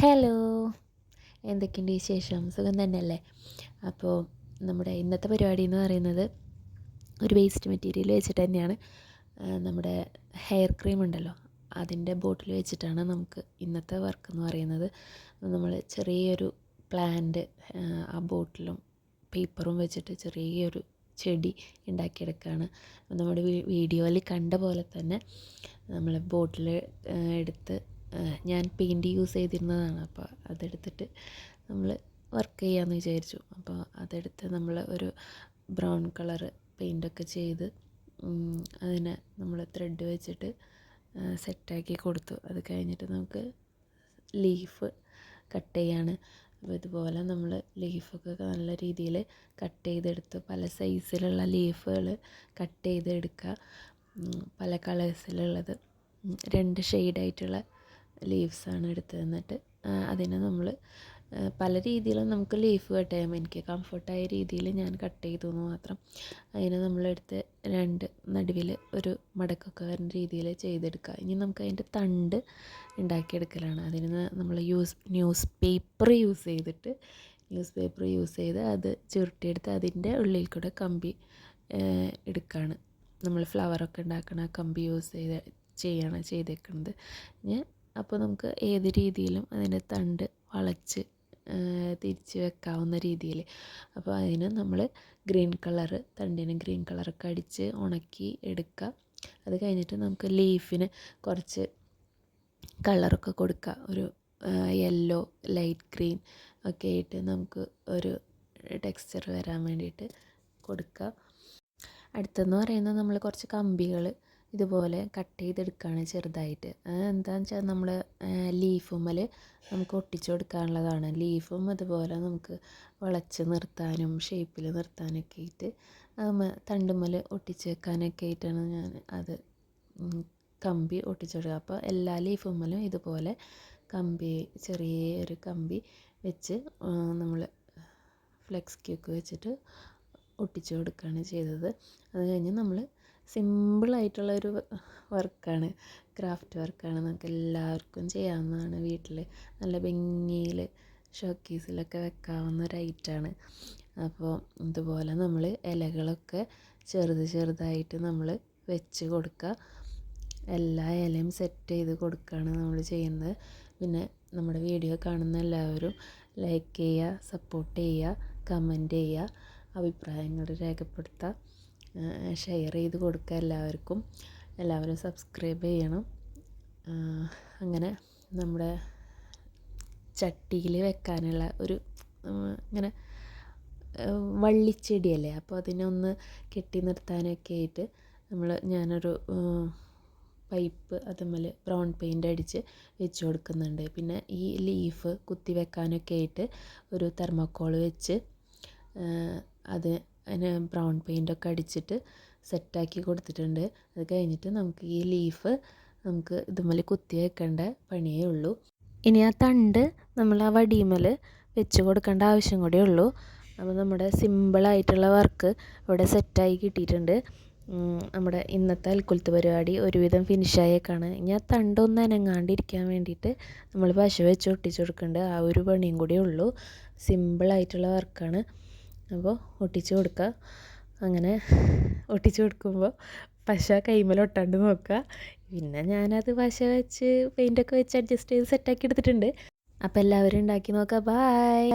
Hello, എന്തൊക്കെയുണ്ട് വിശേഷം? സുഖം തന്നെയല്ലേ? അപ്പോൾ നമ്മുടെ ഇന്നത്തെ പരിപാടി എന്ന് പറയുന്നത് ഒരു വേസ്റ്റ് മെറ്റീരിയൽ വെച്ചിട്ട് തന്നെയാണ്. നമ്മുടെ ഹെയർ ക്രീം ഉണ്ടല്ലോ, അതിൻ്റെ ബോട്ടിൽ വെച്ചിട്ടാണ് നമുക്ക് ഇന്നത്തെ വർക്ക് എന്ന് പറയുന്നത്. നമ്മൾ ചെറിയൊരു പ്ലാന്റ് ആ ബോട്ടിലും പേപ്പറും വെച്ചിട്ട് ചെറിയൊരു ചെടി ഉണ്ടാക്കിയെടുക്കുകയാണ്. നമ്മുടെ വീഡിയോയിൽ കണ്ട പോലെ തന്നെ നമ്മൾ ബോട്ടിൽ എടുത്ത് ഞാൻ പെയിൻറ്റ് യൂസ് ചെയ്തിരുന്നതാണ്. അപ്പോൾ അതെടുത്തിട്ട് നമ്മൾ വർക്ക് ചെയ്യാമെന്ന് വിചാരിച്ചു. അപ്പോൾ അതെടുത്ത് നമ്മൾ ഒരു ബ്രൗൺ കളറ് പെയിൻ്റൊക്കെ ചെയ്ത് അതിനെ നമ്മൾ ത്രെഡ് വെച്ചിട്ട് സെറ്റാക്കി കൊടുത്തു. അത് കഴിഞ്ഞിട്ട് നമുക്ക് ലീഫ് കട്ട് ചെയ്യാണ്. അപ്പോൾ ഇതുപോലെ നമ്മൾ ലീഫൊക്കെ നല്ല രീതിയിൽ കട്ട് ചെയ്തെടുത്ത് പല സൈസിലുള്ള ലീഫുകൾ കട്ട് ചെയ്തെടുക്കുക. പല കളേഴ്സിലുള്ളത് 2 ഷെയ്ഡായിട്ടുള്ള ലീവ്സാണ് എടുത്തത്. എന്നിട്ട് അതിനെ നമ്മൾ പല രീതിയിലും നമുക്ക് ലീഫ് കട്ട് ചെയ്യാം. എനിക്ക് കംഫർട്ടായ രീതിയിൽ ഞാൻ കട്ട് ചെയ്തു എന്ന് മാത്രം. അതിനെ നമ്മളെടുത്ത് 2 നടുവിൽ ഒരു മടക്കൊക്കെ വരുന്ന രീതിയിൽ ചെയ്തെടുക്കുക. ഇനി നമുക്ക് അതിൻ്റെ തണ്ട് ഉണ്ടാക്കിയെടുക്കലാണ്. അതിന് നമ്മൾ ന്യൂസ് പേപ്പർ യൂസ് ചെയ്ത് അത് ചുരുട്ടിയെടുത്ത് അതിൻ്റെ ഉള്ളിൽ കൂടെ കമ്പി എടുക്കുകയാണ്. നമ്മൾ ഫ്ലവറൊക്കെ ഉണ്ടാക്കണ കമ്പി യൂസ് ചെയ്തേക്കുന്നത്. അപ്പോൾ നമുക്ക് ഏത് രീതിയിലും അതിൻ്റെ തണ്ട് വളച്ച് തിരിച്ച് വെക്കാവുന്ന രീതിയിൽ. അപ്പോൾ അതിന് നമ്മൾ തണ്ടിന് ഗ്രീൻ കളറൊക്കെ അടിച്ച് ഉണക്കി എടുക്കുക. അത് കഴിഞ്ഞിട്ട് നമുക്ക് ലീഫിന് കുറച്ച് കളറൊക്കെ കൊടുക്കുക. ഒരു യെല്ലോ, ലൈറ്റ് ഗ്രീൻ ഒക്കെ ആയിട്ട് നമുക്ക് ഒരു ടെക്സ്ചർ വരാൻ വേണ്ടിയിട്ട് കൊടുക്കുക. അടുത്തെന്ന് പറയുന്നത് നമ്മൾ കുറച്ച് കമ്പികൾ ഇതുപോലെ കട്ട് ചെയ്തെടുക്കുകയാണ് ചെറുതായിട്ട്. എന്താണെന്ന് വെച്ചാൽ നമ്മൾ ലീഫുമ്മൽ നമുക്ക് ഒട്ടിച്ചു കൊടുക്കാനുള്ളതാണ്. ലീഫും അതുപോലെ നമുക്ക് വളച്ച് നിർത്താനും ഷേപ്പിൽ നിർത്താനൊക്കെ ആയിട്ട് തണ്ടുമ്മൽ ഒട്ടിച്ച് വെക്കാനൊക്കെ ആയിട്ടാണ് ഞാൻ അത് കമ്പി ഒട്ടിച്ചു കൊടുക്കുക. അപ്പോൾ എല്ലാ ലീഫുമ്മലും ഇതുപോലെ ചെറിയൊരു കമ്പി വെച്ച് നമ്മൾ ഫ്ലെക്സ് ക്യൂക്ക് വെച്ചിട്ട് ഒട്ടിച്ചു കൊടുക്കുകയാണ് ചെയ്തത്. അത് കഴിഞ്ഞ് നമ്മൾ സിമ്പിളായിട്ടുള്ളൊരു വർക്കാണ്, ക്രാഫ്റ്റ് വർക്കാണ്. നമുക്ക് എല്ലാവർക്കും ചെയ്യാവുന്നതാണ്. വീട്ടിൽ നല്ല ഭംഗിയിൽ ഷോക്കേസിലൊക്കെ വെക്കാവുന്ന ഒരു ഐറ്റമാണ്. അപ്പോൾ ഇതുപോലെ നമ്മൾ ഇലകളൊക്കെ ചെറുതായിട്ട് നമ്മൾ വെച്ച് കൊടുക്കുക. എല്ലാ ഇലയും സെറ്റ് ചെയ്ത് കൊടുക്കുകയാണ് നമ്മൾ ചെയ്യുന്നത്. പിന്നെ നമ്മുടെ വീഡിയോ കാണുന്ന എല്ലാവരും ലൈക്ക് ചെയ്യുക, സപ്പോർട്ട് ചെയ്യുക, കമൻറ്റ് ചെയ്യുക, അഭിപ്രായങ്ങൾ രേഖപ്പെടുത്തുക, ഷെയർ ചെയ്ത് കൊടുക്കുക. എല്ലാവരും സബ്സ്ക്രൈബ് ചെയ്യണം. അങ്ങനെ നമ്മുടെ ചട്ടിയിൽ വെക്കാനുള്ള ഒരു ഇങ്ങനെ വള്ളിച്ചെടിയല്ലേ, അപ്പോൾ അതിനൊന്ന് കെട്ടി നിർത്താനൊക്കെ ആയിട്ട് ഞാനൊരു പൈപ്പ് അതുമ്മൽ ബ്രൗൺ പെയിൻ്റ് അടിച്ച് വെച്ച് കൊടുക്കുന്നുണ്ട്. പിന്നെ ഈ ലീഫ് കുത്തി വെക്കാനൊക്കെ ആയിട്ട് ഒരു തെർമോക്കോൾ വെച്ച് അതിന് ബ്രൗൺ പെയിൻ്റൊക്കെ അടിച്ചിട്ട് സെറ്റാക്കി കൊടുത്തിട്ടുണ്ട്. അത് കഴിഞ്ഞിട്ട് നമുക്ക് ഈ ലീഫ് നമുക്ക് ഇതുമ്മൽ കുത്തി വെക്കേണ്ട പണിയേ ഉള്ളൂ. ഇനി ആ തണ്ട് നമ്മൾ ആ വടിമേൽ വെച്ച് കൊടുക്കേണ്ട ആവശ്യം കൂടെ ഉള്ളൂ. അപ്പോൾ നമ്മുടെ സിമ്പിളായിട്ടുള്ള വർക്ക് ഇവിടെ സെറ്റായി കിട്ടിയിട്ടുണ്ട്. നമ്മുടെ ഇന്നത്തെ അൽക്കുലത്ത് പരിപാടി ഒരുവിധം ഫിനിഷായേക്കാണ്. ഇനി ആ തണ്ടൊന്ന് അനങ്ങാണ്ടിരിക്കാൻ വേണ്ടിയിട്ട് നമ്മൾ പശ വെച്ച് ഒട്ടിച്ച് കൊടുക്കേണ്ട ആ ഒരു പണിയും കൂടെ ഉള്ളൂ. സിമ്പിളായിട്ടുള്ള വർക്കാണ്. അപ്പോൾ ഒട്ടിച്ച് കൊടുക്കുക. അങ്ങനെ ഒട്ടിച്ച് കൊടുക്കുമ്പോൾ പശ കൈമേൽ ഒട്ടാണ്ട് നോക്കുക. പിന്നെ ഞാനത് പശ വെച്ച് പെയിൻ്റൊക്കെ വെച്ച് അഡ്ജസ്റ്റ് ചെയ്ത് സെറ്റാക്കി എടുത്തിട്ടുണ്ട്. അപ്പോൾ എല്ലാവരും ഉണ്ടാക്കി നോക്കുക. ബായ്.